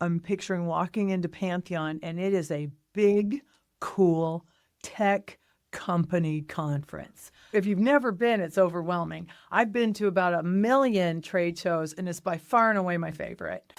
I'm picturing walking into Pantheon, and it is a big, cool tech company conference. If you've never been, it's overwhelming. I've been to about 1 million trade shows, and it's by far and away my favorite.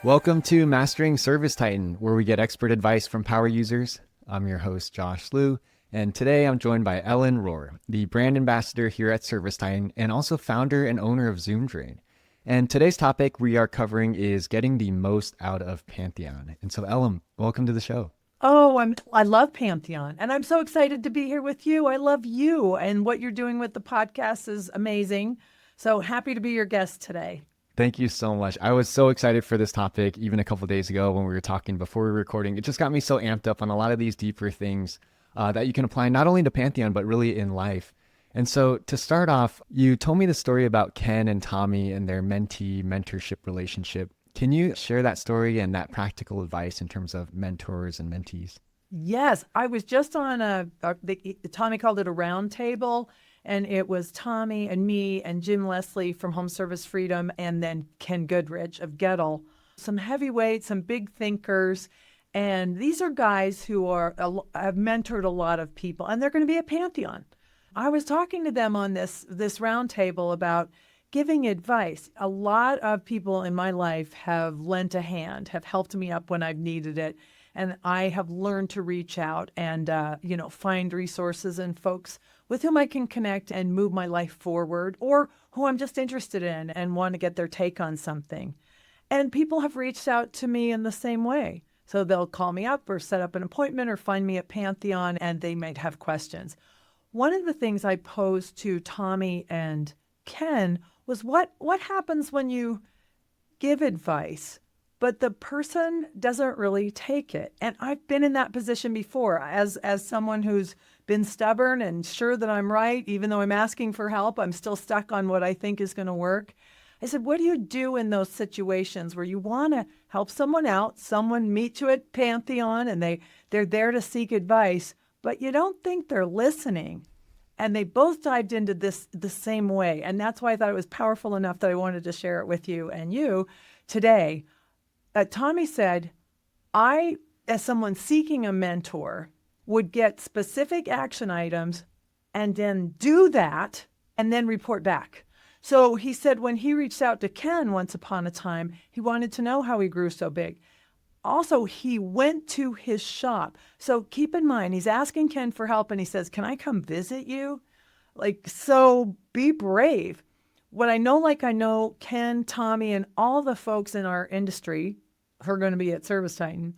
Welcome to Mastering ServiceTitan, where we get expert advice from power users. I'm your host, Josh Liu, and today I'm joined by Ellen Rohr, the brand ambassador here at ServiceTitan and also founder and owner of ZoomDrain. And today's topic we are covering is getting the most out of Pantheon. And so, Ellen, welcome to the show. Oh, I love Pantheon, and I'm so excited to be here with you. I love you, and what you're doing with the podcast is amazing. So happy to be your guest today. Thank you so much. I was so excited for this topic even a couple of days ago when we were talking before we were recording. It just got me so amped up on a lot of these deeper things that you can apply not only to Pantheon, but really in life. And so to start off, you told me the story about Ken and Tommy and their mentee-mentorship relationship. Can you share that story and that practical advice in terms of mentors and mentees? Yes, I was just on Tommy called it a round table. And it was Tommy and me and Jim Leslie from Home Service Freedom, and then Ken Goodrich of Gettle. Some heavyweights, some big thinkers. And these are guys who have mentored a lot of people, and they're going to be at Pantheon. I was talking to them on this round table about giving advice. A lot of people in my life have lent a hand, have helped me up when I've needed it. And I have learned to reach out and, find resources and folks with whom I can connect and move my life forward, or who I'm just interested in and want to get their take on something. And people have reached out to me in the same way. So they'll call me up or set up an appointment or find me at Pantheon, and they might have questions. One of the things I posed to Tommy and Ken was what happens when you give advice, but the person doesn't really take it. And I've been in that position before as someone who's been stubborn and sure that I'm right, even though I'm asking for help, I'm still stuck on what I think is going to work. I said, what do you do in those situations where you want to help someone out, someone meet you at Pantheon and they're there to seek advice, but you don't think they're listening? And they both dived into this the same way. And that's why I thought it was powerful enough that I wanted to share it with you and you today. Tommy said, I, as someone seeking a mentor, would get specific action items and then do that and then report back. So he said when he reached out to Ken once upon a time, he wanted to know how he grew so big. Also, he went to his shop. So keep in mind, he's asking Ken for help and he says, can I come visit you? So be brave. What I know Ken, Tommy, and all the folks in our industry who are going to be at ServiceTitan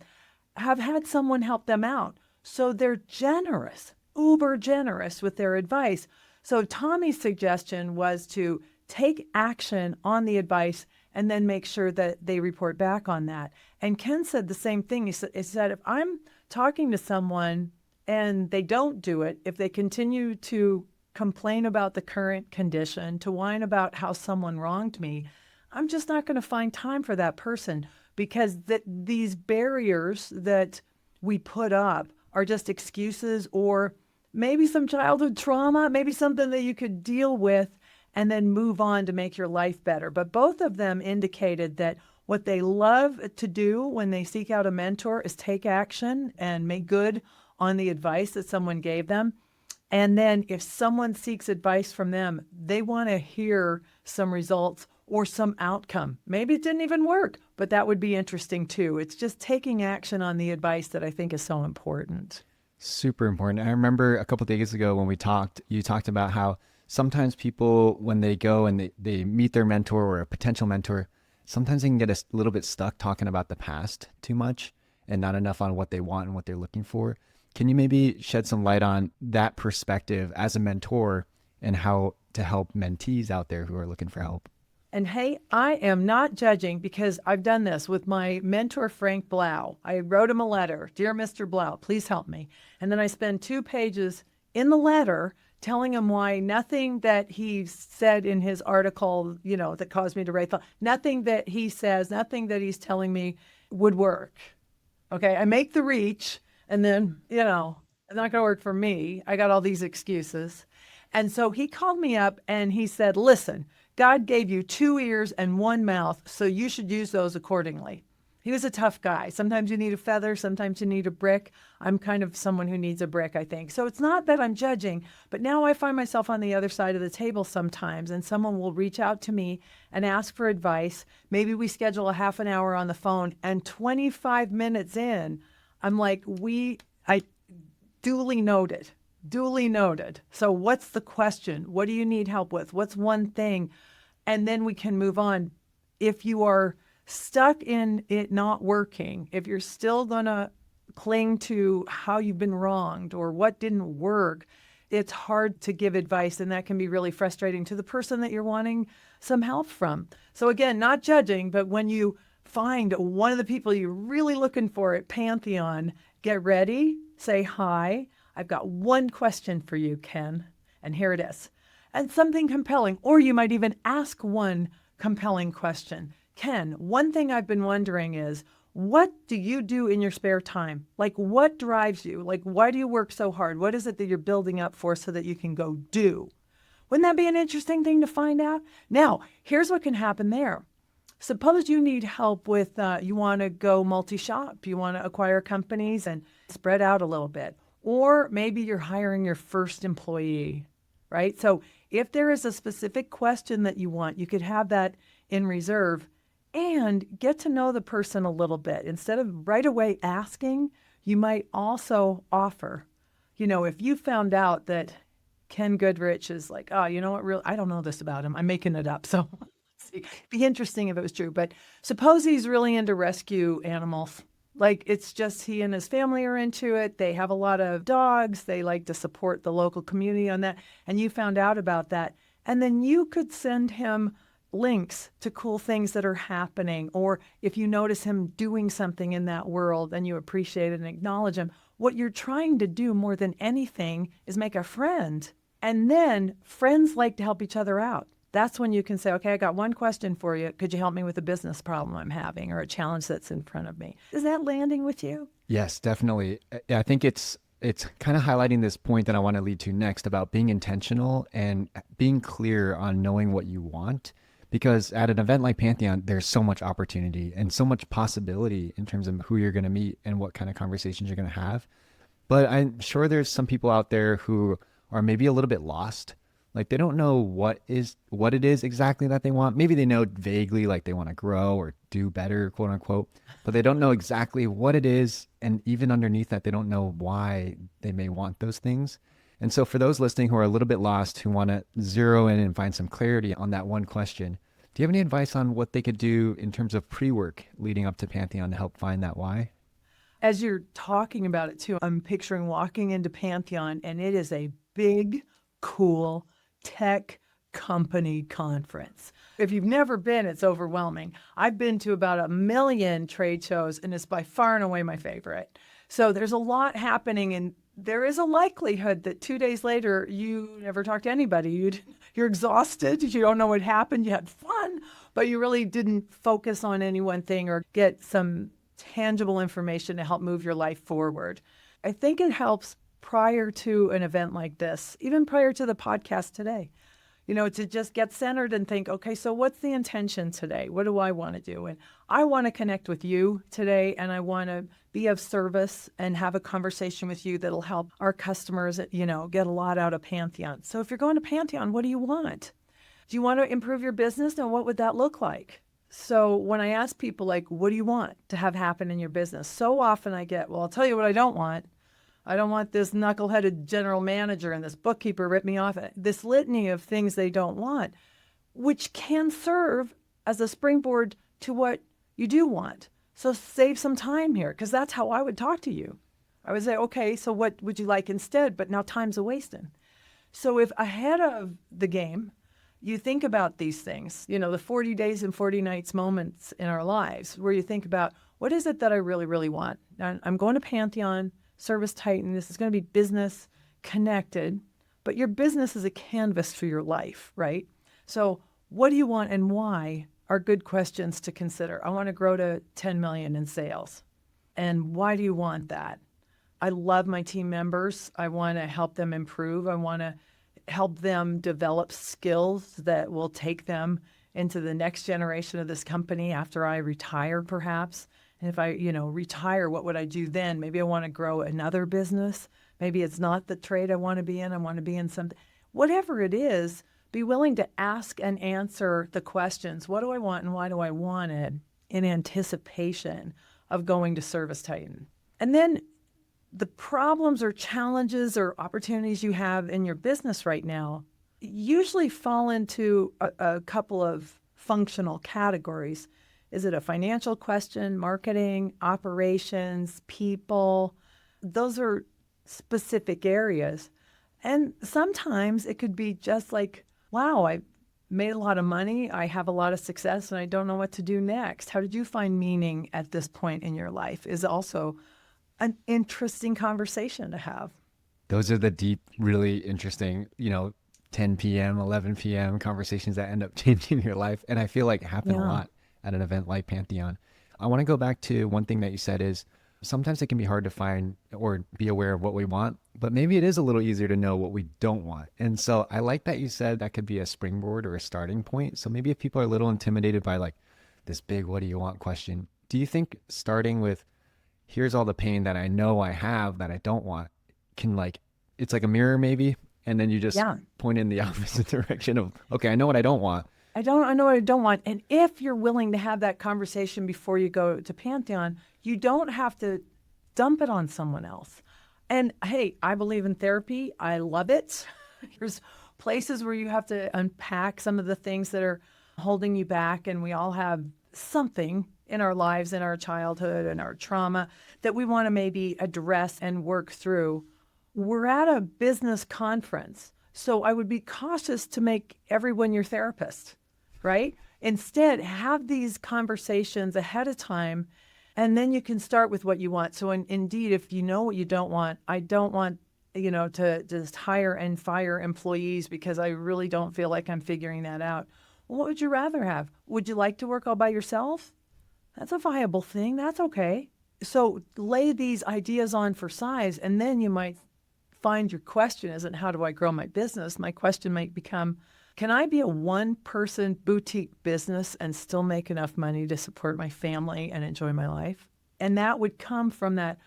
have had someone help them out. So they're generous, uber generous with their advice. So Tommy's suggestion was to take action on the advice and then make sure that they report back on that. And Ken said the same thing. He said, if I'm talking to someone and they don't do it, if they continue to complain about the current condition, to whine about how someone wronged me, I'm just not going to find time for that person, because these barriers that we put up are just excuses, or maybe some childhood trauma, maybe something that you could deal with and then move on to make your life better. But both of them indicated that what they love to do when they seek out a mentor is take action and make good on the advice that someone gave them. And then if someone seeks advice from them, they want to hear some results or some outcome. Maybe it didn't even work, but that would be interesting too. It's just taking action on the advice that I think is so important. Super important. I remember a couple of days ago when you talked about how sometimes people, when they go and they meet their mentor or a potential mentor, sometimes they can get a little bit stuck talking about the past too much and not enough on what they want and what they're looking for. Can you maybe shed some light on that perspective as a mentor and how to help mentees out there who are looking for help? And hey, I am not judging, because I've done this with my mentor, Frank Blau. I wrote him a letter. Dear Mr. Blau, please help me. And then I spend 2 pages in the letter telling him why nothing that he said in his article, that caused me to write, nothing that he says, nothing that he's telling me would work. Okay, I make the reach, and then, it's not going to work for me. I got all these excuses. And so he called me up and he said, listen, God gave you 2 ears and 1 mouth, so you should use those accordingly. He was a tough guy. Sometimes you need a feather, sometimes you need a brick. I'm kind of someone who needs a brick, I think. So it's not that I'm judging, but now I find myself on the other side of the table sometimes, and someone will reach out to me and ask for advice. Maybe we schedule a half an hour on the phone, and 25 minutes in, I'm like, I duly noted. Duly noted. So what's the question? What do you need help with? What's one thing? And then we can move on. If you are stuck in it not working, if you're still going to cling to how you've been wronged or what didn't work, it's hard to give advice, and that can be really frustrating to the person that you're wanting some help from. So again, not judging, but when you find one of the people you're really looking for at Pantheon, get ready, say hi. I've got one question for you, Ken, and here it is. And something compelling, or you might even ask one compelling question. Ken, one thing I've been wondering is, what do you do in your spare time? Like, what drives you? Like, why do you work so hard? What is it that you're building up for so that you can go do? Wouldn't that be an interesting thing to find out? Now, here's what can happen there. Suppose you need help with, you want to go multi-shop. You want to acquire companies and spread out a little bit. Or maybe you're hiring your first employee, right? So if there is a specific question that you want, you could have that in reserve and get to know the person a little bit. Instead of right away asking, you might also offer. You know, if you found out that Ken Goodrich is like, oh, you know what, really, I don't know this about him. I'm making it up. So it'd be interesting if it was true. But suppose he's really into rescue animals. Like, it's just he and his family are into it. They have a lot of dogs. They like to support the local community on that. And you found out about that. And then you could send him links to cool things that are happening. Or if you notice him doing something in that world and you appreciate it and acknowledge him, what you're trying to do more than anything is make a friend. And then friends like to help each other out. That's when you can say, okay, I got one question for you. Could you help me with a business problem I'm having or a challenge that's in front of me? Is that landing with you? Yes, definitely. I think it's kind of highlighting this point that I want to lead to next about being intentional and being clear on knowing what you want. Because at an event like Pantheon, there's so much opportunity and so much possibility in terms of who you're going to meet and what kind of conversations you're going to have. But I'm sure there's some people out there who are maybe a little bit lost. Like, they don't know what it is exactly that they want. Maybe they know vaguely, like they want to grow or do better, quote unquote, but they don't know exactly what it is. And even underneath that, they don't know why they may want those things. And so for those listening who are a little bit lost, who want to zero in and find some clarity on that one question, do you have any advice on what they could do in terms of pre-work leading up to Pantheon to help find that why? As you're talking about it too, I'm picturing walking into Pantheon, and it is a big, cool tech company conference. If you've never been, it's overwhelming. I've been to about 1 million trade shows, and it's by far and away my favorite. So there's a lot happening, and there is a likelihood that 2 days later, you never talk to anybody. You're exhausted. You don't know what happened. You had fun, but you really didn't focus on any one thing or get some tangible information to help move your life forward. I think it helps prior to an event like this, even prior to the podcast today, to just get centered and think, okay, so what's the intention today? What do I want to do? And I want to connect with you today, and I want to be of service and have a conversation with you that'll help our customers, get a lot out of Pantheon. So if you're going to Pantheon, what do you want? Do you want to improve your business? And what would that look like? So when I ask people, like, what do you want to have happen in your business? So often I get, well, I'll tell you what I don't want. I don't want this knuckleheaded general manager and this bookkeeper rip me off. This litany of things they don't want, which can serve as a springboard to what you do want. So save some time here, because that's how I would talk to you. I would say, okay, so what would you like instead? But now time's a wasting. So if ahead of the game, you think about these things, the 40 days and 40 nights moments in our lives where you think about, what is it that I really, really want? Now, I'm going to Pantheon, ServiceTitan. This is going to be business connected, but your business is a canvas for your life, right? So what do you want and why are good questions to consider. I want to grow to 10 million in sales. And why do you want that? I love my team members. I want to help them improve. I want to help them develop skills that will take them into the next generation of this company after I retire, perhaps. And if I, retire, what would I do then? Maybe I want to grow another business. Maybe it's not the trade I want to be in. I want to be in something. Whatever it is, be willing to ask and answer the questions. What do I want and why do I want it, in anticipation of going to ServiceTitan? And then the problems or challenges or opportunities you have in your business right now usually fall into a couple of functional categories. Is it a financial question, marketing, operations, people? Those are specific areas. And sometimes it could be just like, wow, I made a lot of money, I have a lot of success, and I don't know what to do next. How did you find meaning at this point in your life is also an interesting conversation to have. Those are the deep, really interesting, 10 p.m., 11 p.m. conversations that end up changing your life. And I feel like happen a lot at an event like Pantheon. I want to go back to one thing that you said is sometimes it can be hard to find or be aware of what we want, but maybe it is a little easier to know what we don't want. And so I like that you said that could be a springboard or a starting point. So maybe if people are a little intimidated by like this big, what do you want question, do you think starting with here's all the pain that I know I have that I don't want can it's like a mirror maybe, and then you just point in the opposite direction of, okay, I know what I don't want. I know what I don't want. And if you're willing to have that conversation before you go to Pantheon, you don't have to dump it on someone else. And hey, I believe in therapy. I love it. There's places where you have to unpack some of the things that are holding you back. And we all have something in our lives, in our childhood and our trauma that we want to maybe address and work through. We're at a business conference, so I would be cautious to make everyone your therapist, right? Instead, have these conversations ahead of time, and then you can start with what you want. So indeed, if you know what you don't want, I don't want, to just hire and fire employees because I really don't feel like I'm figuring that out. What would you rather have? Would you like to work all by yourself? That's a viable thing. That's okay. So lay these ideas on for size, and then you might find your question isn't how do I grow my business? My question might become, can I be a one-person boutique business and still make enough money to support my family and enjoy my life? And that would come from that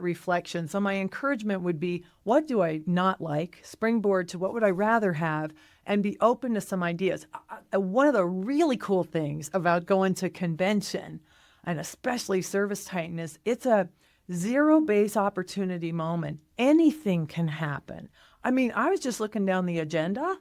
reflection. So my encouragement would be, what do I not like? Springboard to what would I rather have? And be open to some ideas. One of the really cool things about going to convention, and especially ServiceTitan, is it's a zero-base opportunity moment. Anything can happen. I mean, I was just looking down the agenda.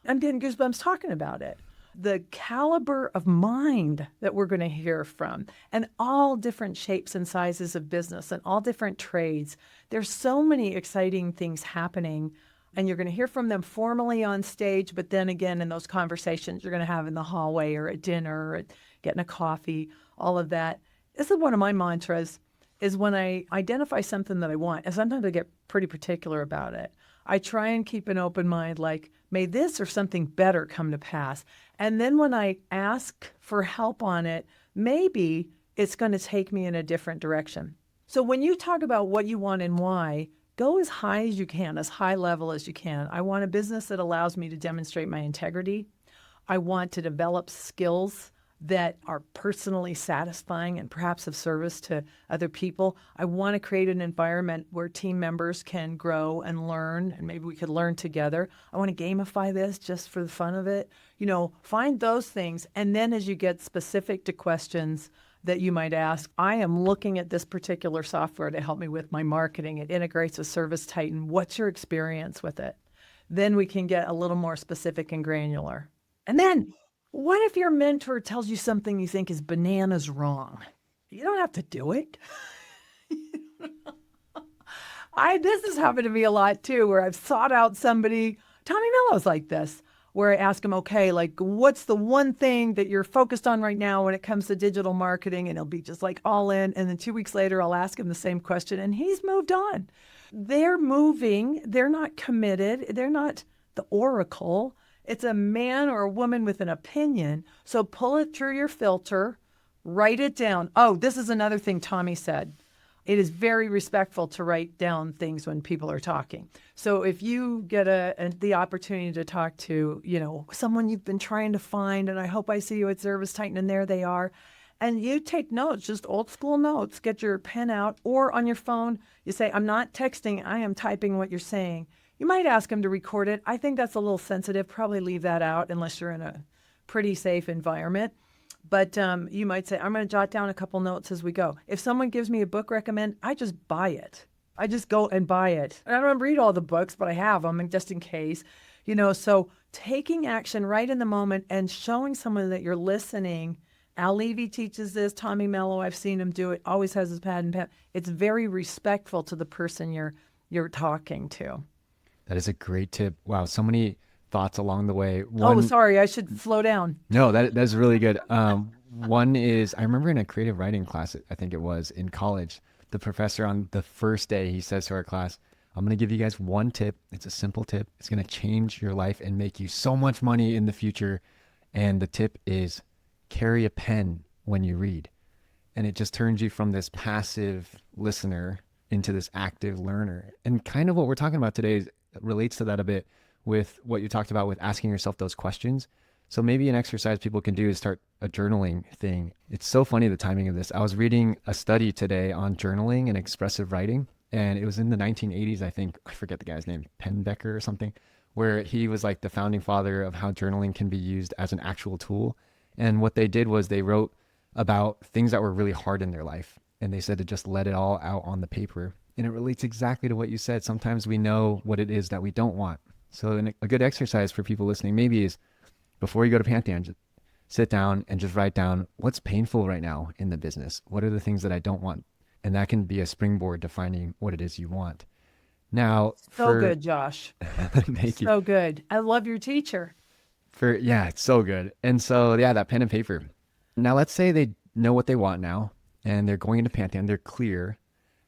I'm getting goosebumps talking about it. The caliber of mind that we're going to hear from, and all different shapes and sizes of business and all different trades. There's so many exciting things happening, and you're going to hear from them formally on stage, but then again in those conversations you're going to have in the hallway or at dinner or at getting a coffee, all of that. This is one of my mantras, is when I identify something that I want, and sometimes I get pretty particular about it, I try and keep an open mind, like, may this or something better come to pass. And then when I ask for help on it, maybe it's going to take me in a different direction. So when you talk about what you want and why, go as high as you can, as high level as you can. I want a business that allows me to demonstrate my integrity. I want to develop skills that are personally satisfying and perhaps of service to other people. I want to create an environment where team members can grow and learn, and maybe we could learn together. I want to gamify this just for the fun of it. Find those things. And then as you get specific to questions that you might ask, I am looking at this particular software to help me with my marketing. It integrates with ServiceTitan. What's your experience with it? Then we can get a little more specific and granular. And then, what if your mentor tells you something you think is bananas wrong? You don't have to do it. This has happened to me a lot too, where I've sought out somebody. Tommy Mello's like this, where I ask him, okay, what's the one thing that you're focused on right now when it comes to digital marketing? And he'll be just all in. And then 2 weeks later, I'll ask him the same question, and he's moved on. They're moving. They're not committed. They're not the oracle. It's a man or a woman with an opinion. So pull it through your filter, write it down. Oh, this is another thing Tommy said. It is very respectful to write down things when people are talking. So if you get the opportunity to talk to, someone you've been trying to find, and I hope I see you at ServiceTitan, and there they are, and you take notes, just old school notes, get your pen out, or on your phone, you say, I'm not texting, I am typing what you're saying. You might ask them to record it. I think that's a little sensitive. Probably leave that out unless you're in a pretty safe environment. But you might say, I'm going to jot down a couple notes as we go. If someone gives me a book recommend, I just buy it. I just go and buy it. I don't read all the books, but I have them just in case. So taking action right in the moment and showing someone that you're listening. Al Levy teaches this. Tommy Mello, I've seen him do it, always has his pad and pen. It's very respectful to the person you're talking to. That is a great tip. Wow, so many thoughts along the way. Oh, sorry, I should slow down. No, that's really good. One is, I remember in a creative writing class, I think it was in college, the professor on the first day, he says to our class, I'm going to give you guys one tip. It's a simple tip. It's going to change your life and make you so much money in the future. And the tip is carry a pen when you read. And it just turns you from this passive listener into this active learner. And kind of what we're talking about today relates to that a bit with what you talked about with asking yourself those questions. So maybe an exercise people can do is start a journaling thing. It's so funny, the timing of this. I was reading a study today on journaling and expressive writing, and it was in the 1980s, I think. I forget the guy's name, Penbecker or something, where he was like the founding father of how journaling can be used as an actual tool. And what they did was they wrote about things that were really hard in their life, and they said to just let it all out on the paper. And it relates exactly to what you said. Sometimes we know what it is that we don't want. So a good exercise for people listening maybe is, before you go to Pantheon, just sit down and just write down what's painful right now in the business. What are the things that I don't want? And that can be a springboard to finding what it is you want. Now, good, Josh. Thank you. So good. I love your teacher. It's so good. And so, that pen and paper. Now, let's say they know what they want now and they're going into Pantheon. They're clear.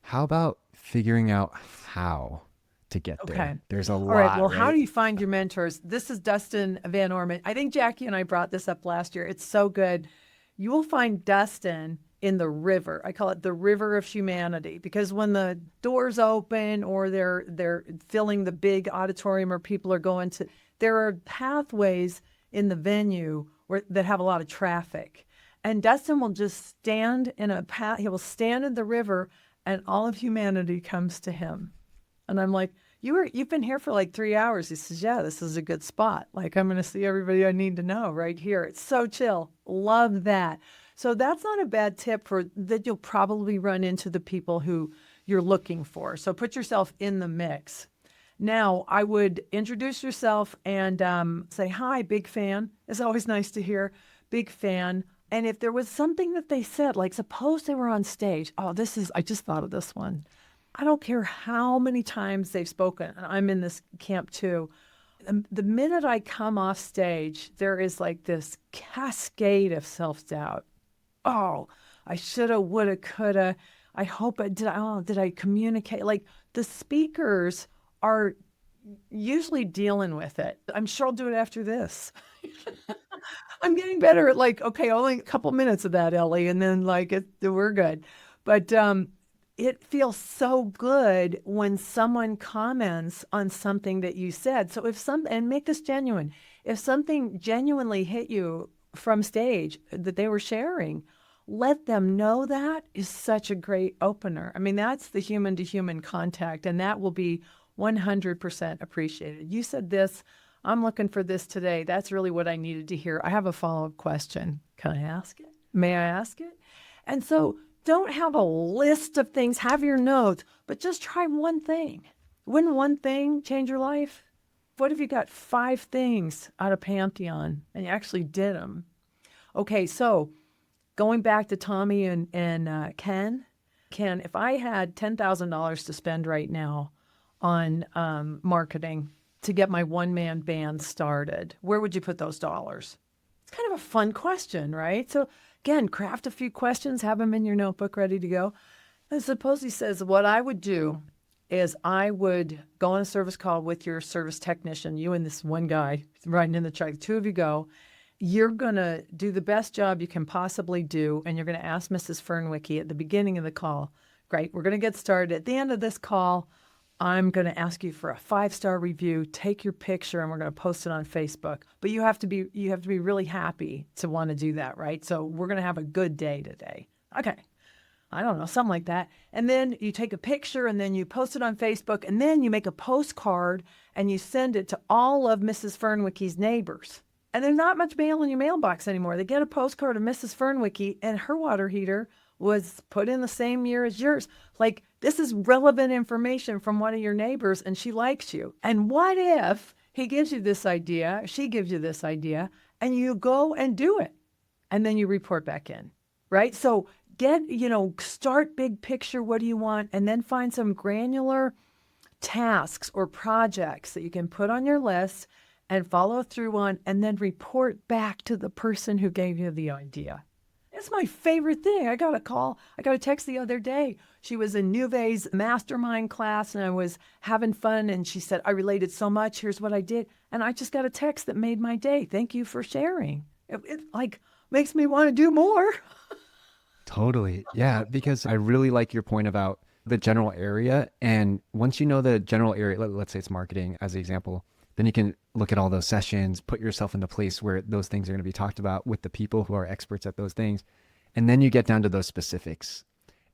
How about figuring out how to get there? Okay. There's a lot. All right. Well, right? how do you find your mentors? This is Dustin Van Orman. I think Jackie and I brought this up last year. It's so good. You will find Dustin in the river. I call it the river of humanity, because when the doors open or they're filling the big auditorium or people are going to, there are pathways in the venue that have a lot of traffic. And Dustin will just stand in a path. He will stand in the river and all of humanity comes to him. And I'm like, you've been here for like 3 hours. He says, yeah, this is a good spot. Like, I'm going to see everybody I need to know right here. It's so chill. Love that. So that's not a bad tip for that. You'll probably run into the people who you're looking for. So put yourself in the mix. Now, I would introduce yourself and say, hi, big fan. It's always nice to hear, big fan. And if there was something that they said, like suppose they were on stage. I just thought of this one. I don't care how many times they've spoken, and I'm in this camp too. The minute I come off stage, there is like this cascade of self-doubt. Oh, I shoulda, woulda, coulda. I hope did I communicate? Like, the speakers are usually dealing with it. I'm sure I'll do it after this. I'm getting better at only a couple minutes of that, Ellie, and then we're good. But it feels so good when someone comments on something that you said. So and make this genuine. If something genuinely hit you from stage that they were sharing, let them know. That is such a great opener. I mean, that's the human to human contact, and that will be 100% appreciated. You said this, I'm looking for this today. That's really what I needed to hear. I have a follow-up question. Can I ask it? May I ask it? And so don't have a list of things, have your notes, but just try one thing. Wouldn't one thing change your life? What if you got 5 things out of Pantheon and you actually did them? Okay, so going back to Tommy and Ken, if I had $10,000 to spend right now on marketing to get my one-man band started, where would you put those dollars? It's kind of a fun question, right? So again, craft a few questions, have them in your notebook ready to go. And suppose he says, what I would do is I would go on a service call with your service technician, you and this one guy riding in the truck, the 2 of you go. You're going to do the best job you can possibly do, and you're going to ask Mrs. Fernwicke at the beginning of the call Great. We're going to get started. At the end of this call, I'm going to ask you for a 5-star review. Take your picture and we're going to post it on Facebook. But you have to be really happy to want to do that, right? So we're going to have a good day today. Okay. I don't know, something like that. And then you take a picture and then you post it on Facebook and then you make a postcard and you send it to all of Mrs. Fernwicky's neighbors. And there's not much mail in your mailbox anymore. They get a postcard of Mrs. Fernwicky and her water heater was put in the same year as yours. Like, this is relevant information from one of your neighbors and she likes you. And what if he gives you this idea, she gives you this idea, and you go and do it? And then you report back in, right? So start big picture. What do you want? And then find some granular tasks or projects that you can put on your list and follow through on, and then report back to the person who gave you the idea. It's my favorite thing. I got a text the other day. She was in Nuve's mastermind class and I was having fun and she said, I related so much. Here's what I did. And I just got a text that made my day. Thank you for sharing. It like makes me want to do more. Totally. Yeah, because I really like your point about the general area. And once you know the general area, let's say it's marketing as an example, then you can look at all those sessions, put yourself in the place where those things are going to be talked about with the people who are experts at those things. And then you get down to those specifics.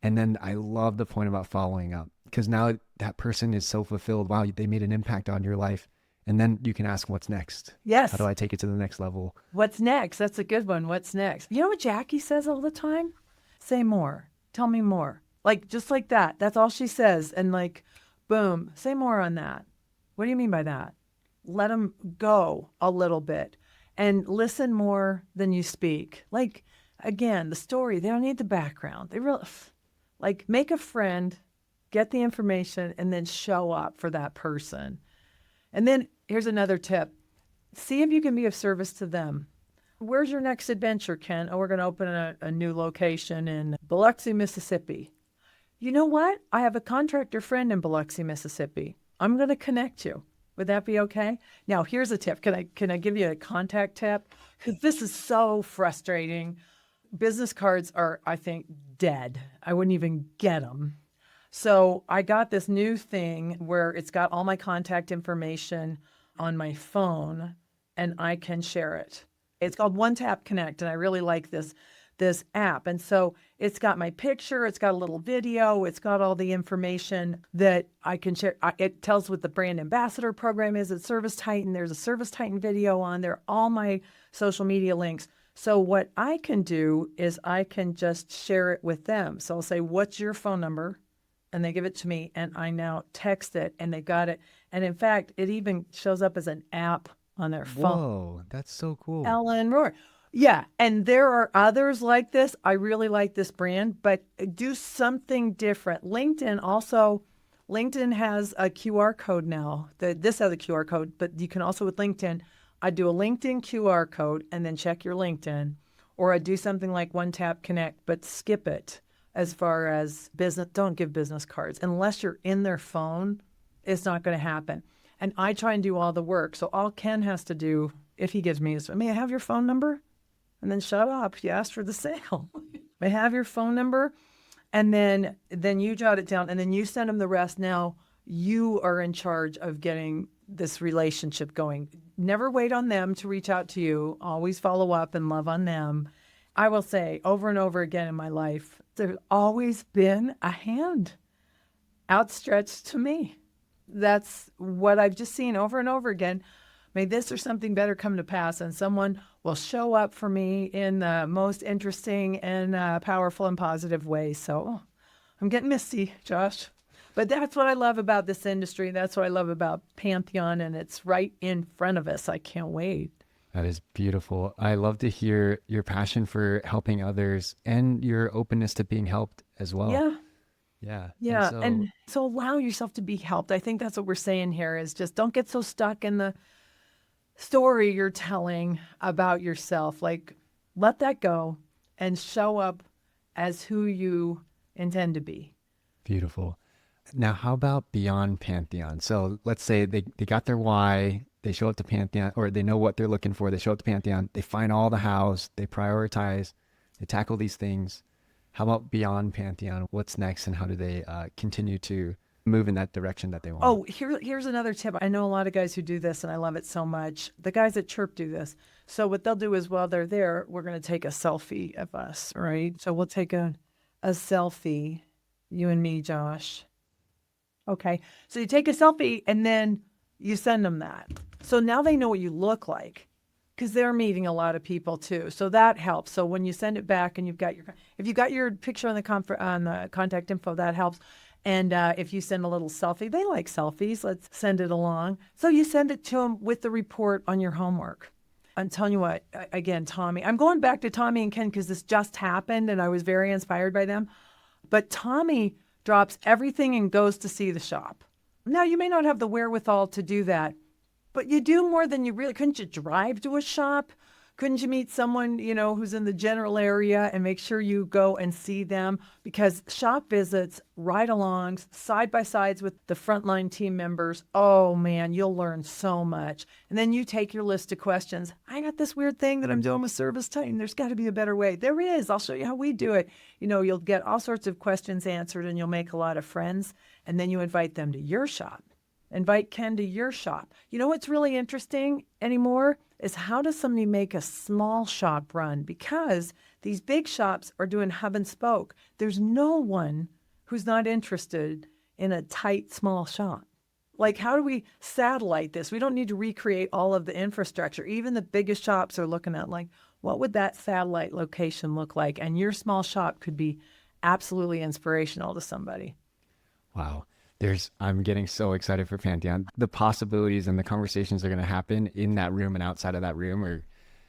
And then I love the point about following up, because now that person is so fulfilled. Wow, they made an impact on your life. And then you can ask, what's next? Yes. How do I take it to the next level? What's next? That's a good one. What's next? You know what Jackie says all the time? Say more. Tell me more. Like, just like that. That's all she says. And like, boom, say more on that. What do you mean by that? Let them go a little bit and listen more than you speak. Like, again, the story, they don't need the background. They really, like, make a friend, get the information, and then show up for that person. And then here's another tip. See if you can be of service to them. Where's your next adventure, Ken? Oh, we're going to open a new location in Biloxi, Mississippi. You know what? I have a contractor friend in Biloxi, Mississippi. I'm going to connect you. Would that be okay? Now, here's a tip. Can I give you a contact tip? Because this is so frustrating. Business cards are, I think, dead. I wouldn't even get them. So I got this new thing where it's got all my contact information on my phone, and I can share it. It's called One Tap Connect, and I really like this app. And so it's got my picture, it's got a little video, it's got all the information that I can share. It tells what the brand ambassador program is at ServiceTitan. There's a ServiceTitan video on there, all my social media links. So what I can do is I can just share it with them. So I'll say, what's your phone number? And they give it to me, and I now text it, and they got it. And in fact, it even shows up as an app on their phone. Whoa, that's so cool. Ellen Rohr. Yeah, and there are others like this. I really like this brand, but do something different. LinkedIn has a QR code now. This has a QR code, but you can also with LinkedIn, I do a LinkedIn QR code and then check your LinkedIn, or I do something like One Tap Connect, but skip it as far as business. Don't give business cards. Unless you're in their phone, it's not going to happen. And I try and do all the work. So all Ken has to do, if he gives me, is, may I have your phone number? And then shut up. You asked for the sale. May I have your phone number? And then you jot it down, and then you send them the rest. Now you are in charge of getting this relationship going. Never wait on them to reach out to you. Always follow up and love on them. I will say over and over again in my life, there's always been a hand outstretched to me. That's what I've just seen over and over again. May this or something better come to pass, and someone will show up for me in the most interesting and powerful and positive way. So I'm getting misty, Josh. But that's what I love about this industry. That's what I love about Pantheon, and it's right in front of us. I can't wait. That is beautiful. I love to hear your passion for helping others and your openness to being helped as well. Yeah. Yeah. Yeah. And so allow yourself to be helped. I think that's what we're saying here is just don't get so stuck in the story you're telling about yourself. Like, let that go and show up as who you intend to be. Beautiful. Now, how about beyond Pantheon? So let's say they got their why, they show up to Pantheon, or they know what they're looking for. They show up to Pantheon, they find all the hows, they prioritize, they tackle these things. How about beyond Pantheon? What's next, and how do they continue to move in that direction that they want? Oh, here's another tip. I know a lot of guys who do this, and I love it so much. The guys at Chirp do this. So what they'll do is while they're there, we're going to take a selfie of us, right? So we'll take a selfie, you and me, Josh. Okay. So you take a selfie and then you send them that. So now they know what you look like because they're meeting a lot of people too. So that helps. So when you send it back and if you got your picture on the contact info, that helps. And if you send a little selfie, they like selfies. Let's send it along. So you send it to them with the report on your homework. I'm telling you what, again, Tommy, I'm going back to Tommy and Ken because this just happened and I was very inspired by them. But Tommy drops everything and goes to see the shop. Now, you may not have the wherewithal to do that, but you do more than you really. Couldn't you drive to a shop? Couldn't you meet someone, who's in the general area and make sure you go and see them? Because shop visits, ride-alongs, side-by-sides with the frontline team members, oh man, you'll learn so much. And then you take your list of questions. I got this weird thing that I'm doing with ServiceTitan. There's got to be a better way. There is. I'll show you how we do it. You'll get all sorts of questions answered and you'll make a lot of friends. And then you invite them to your shop. Invite Ken to your shop. You know what's really interesting anymore is how does somebody make a small shop run? Because these big shops are doing hub and spoke. There's no one who's not interested in a tight, small shop. Like, how do we satellite this? We don't need to recreate all of the infrastructure. Even the biggest shops are looking at, like, what would that satellite location look like? And your small shop could be absolutely inspirational to somebody. Wow. I'm getting so excited for Pantheon. The possibilities and the conversations that are going to happen in that room and outside of that room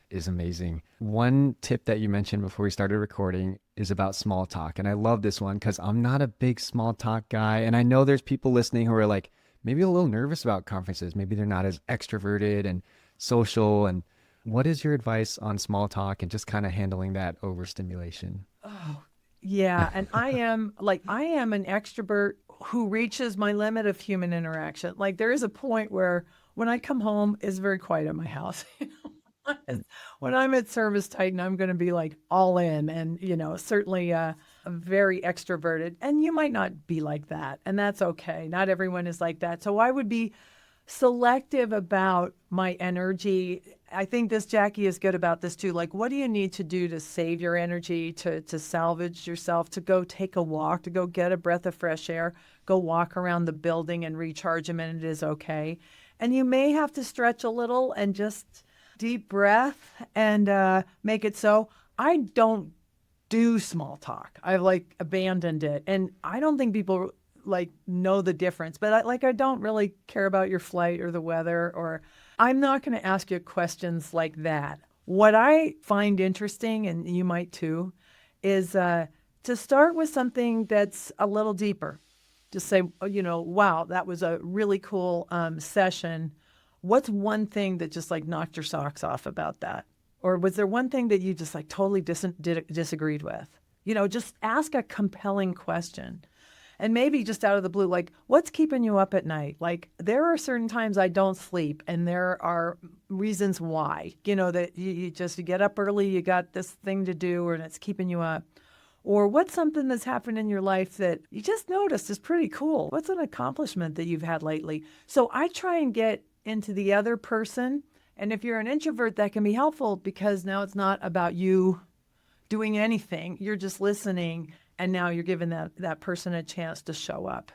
is amazing. One tip that you mentioned before we started recording is about small talk. And I love this one because I'm not a big small talk guy. And I know there's people listening who are like, maybe a little nervous about conferences. Maybe they're not as extroverted and social. And what is your advice on small talk and just kind of handling that overstimulation? Oh, yeah. And I am an extrovert who reaches my limit of human interaction. Like, there is a point where when I come home, it's very quiet at my house. When I'm at ServiceTitan, I'm going to be like all in and, certainly very extroverted. And you might not be like that. And that's okay. Not everyone is like that. So I would be selective about my energy. I think Jackie is good about this too. Like, what do you need to do to save your energy, to salvage yourself, to go take a walk, to go get a breath of fresh air, go walk around the building and recharge a minute is okay. And you may have to stretch a little and just deep breath and make it so. I don't do small talk. I've abandoned it. And I don't think people know the difference, but I don't really care about your flight or the weather, or I'm not going to ask you questions like that. What I find interesting, and you might too, is to start with something that's a little deeper. Just say, wow, that was a really cool session. What's one thing that just knocked your socks off about that? Or was there one thing that you just totally disagreed with? Just ask a compelling question. And maybe just out of the blue, what's keeping you up at night? There are certain times I don't sleep, and there are reasons why, that you get up early, you got this thing to do, and it's keeping you up. Or what's something that's happened in your life that you just noticed is pretty cool? What's an accomplishment that you've had lately? So I try and get into the other person. And if you're an introvert, that can be helpful because now it's not about you doing anything. You're just listening. And now you're giving that person a chance to show up.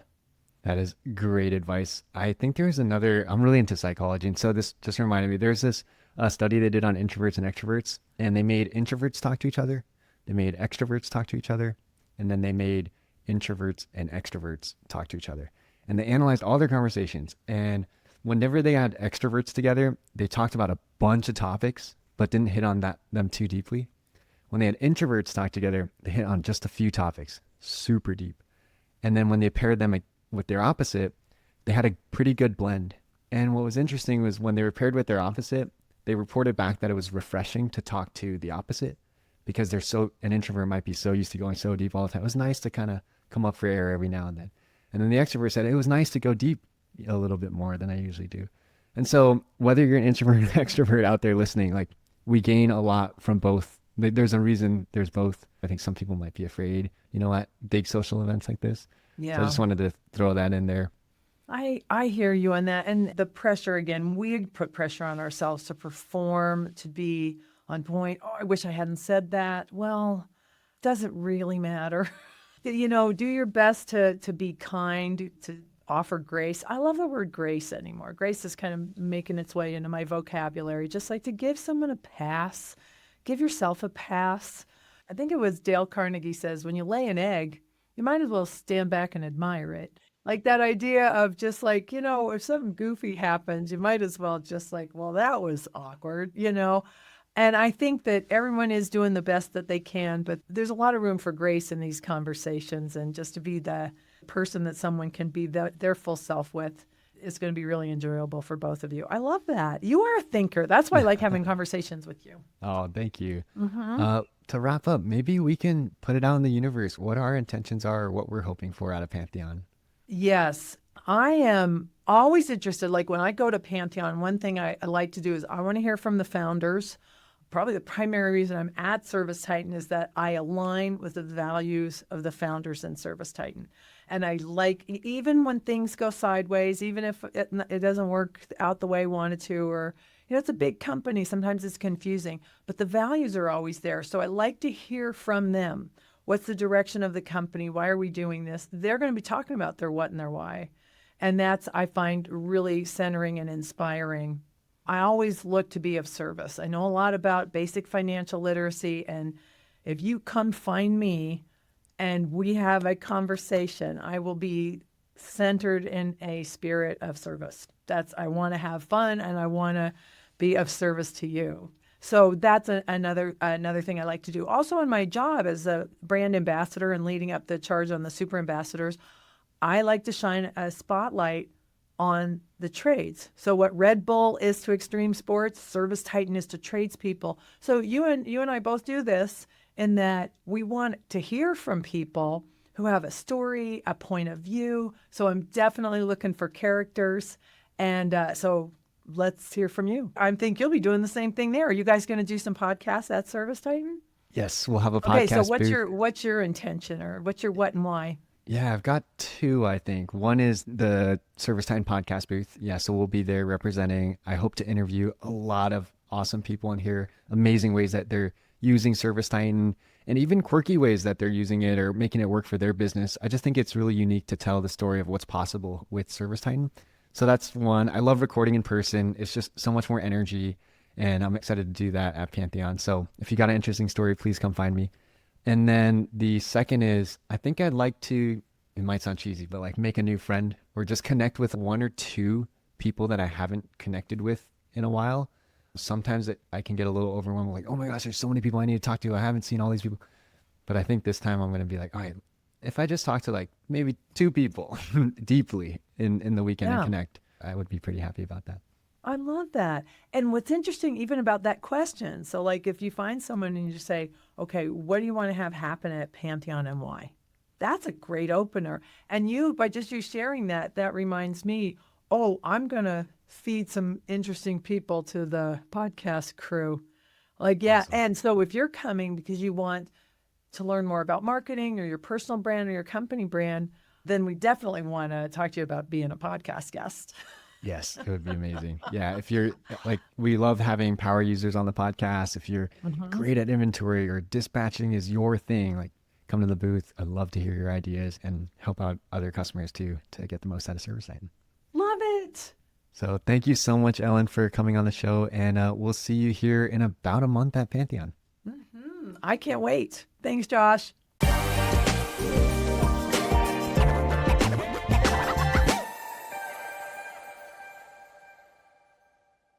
That is great advice. I think there's another, I'm really into psychology. And so this just reminded me, there's this study they did on introverts and extroverts, and they made introverts talk to each other. They made extroverts talk to each other. And then they made introverts and extroverts talk to each other. And they analyzed all their conversations. And whenever they had extroverts together, they talked about a bunch of topics, but didn't hit on them too deeply. When they had introverts talk together, they hit on just a few topics, super deep. And then when they paired them with their opposite, they had a pretty good blend. And what was interesting was when they were paired with their opposite, they reported back that it was refreshing to talk to the opposite because an introvert might be so used to going so deep all the time. It was nice to kind of come up for air every now and then. And then the extrovert said, it was nice to go deep a little bit more than I usually do. And so whether you're an introvert or an extrovert out there listening, we gain a lot from both There's a reason there's both. I think some people might be afraid, at big social events like this. So I Yeah. just wanted to throw that in there. I hear you on that. And the pressure again, we put pressure on ourselves to perform, to be on point. Oh, I wish I hadn't said that. Well, doesn't really matter. Do your best to be kind, to offer grace. I love the word grace anymore. Grace is kind of making its way into my vocabulary, just like to give someone a pass, give yourself a pass. I think it was Dale Carnegie says, when you lay an egg, you might as well stand back and admire it. Like that idea of just like, if something goofy happens, you might as well just like, well, that was awkward. And I think that everyone is doing the best that they can, but there's a lot of room for grace in these conversations, and just to be the person that someone can be their full self with is going to be really enjoyable for both of you. I love that. You are a thinker. That's why I like having conversations with you. Oh, thank you. Mm-hmm. To wrap up, maybe we can put it out in the universe what our intentions are, what we're hoping for out of Pantheon. Yes, I am always interested. Like when I go to Pantheon, one thing I like to do is I want to hear from the founders. Probably the primary reason I'm at ServiceTitan is that I align with the values of the founders in ServiceTitan. And I like, even when things go sideways, even if it doesn't work out the way I wanted to, or, it's a big company, sometimes it's confusing, but the values are always there. So I like to hear from them. What's the direction of the company? Why are we doing this? They're going to be talking about their what and their why. And that's, I find, really centering and inspiring. I always look to be of service. I know a lot about basic financial literacy, and if you come find me and we have a conversation, I will be centered in a spirit of service. I want to have fun and I want to be of service to you. So that's another thing I like to do. Also in my job as a brand ambassador and leading up the charge on the super ambassadors, I like to shine a spotlight on the trades. So what Red Bull is to extreme sports, ServiceTitan is to tradespeople. So you and I both do this in that we want to hear from people who have a story, a point of view. So I'm definitely looking for characters. And so let's hear from you. I think you'll be doing the same thing there. Are you guys going to do some podcasts at ServiceTitan? Yes, we'll have a Okay, so podcast booth. what's your intention, or what's your what and why? Yeah, I've got two, I think. One is the ServiceTitan podcast booth. Yeah, so we'll be there representing. I hope to interview a lot of awesome people and hear amazing ways that they're using ServiceTitan, and even quirky ways that they're using it or making it work for their business. I just think it's really unique to tell the story of what's possible with ServiceTitan. So that's one. I love recording in person. It's just so much more energy, and I'm excited to do that at Pantheon. So if you got an interesting story, please come find me. And then the second is, I think I'd like to, it might sound cheesy, but like make a new friend or just connect with one or two people that I haven't connected with in a while. Sometimes I can get a little overwhelmed, like, oh my gosh, there's so many people I need to talk to. I haven't seen all these people. But I think this time I'm going to be like, all right, if I just talk to like maybe two people deeply in the weekend and connect, I would be pretty happy about that. I love that. And what's interesting even about that question, so like if you find someone and you say, okay, what do you want to have happen at Pantheon and why? That's a great opener. And by just you sharing that reminds me, oh, I'm going to feed some interesting people to the podcast crew. Like, yeah. Awesome. And so if you're coming because you want to learn more about marketing or your personal brand or your company brand, then we definitely want to talk to you about being a podcast guest. Yes, it would be amazing. Yeah, if you're like, we love having power users on the podcast. If you're great at inventory or dispatching is your thing, like come to the booth. I'd love to hear your ideas and help out other customers too to get the most out of ServiceTitan. Love it. So thank you so much, Ellen, for coming on the show. And we'll see you here in about a month at Pantheon. I can't wait. Thanks, Josh.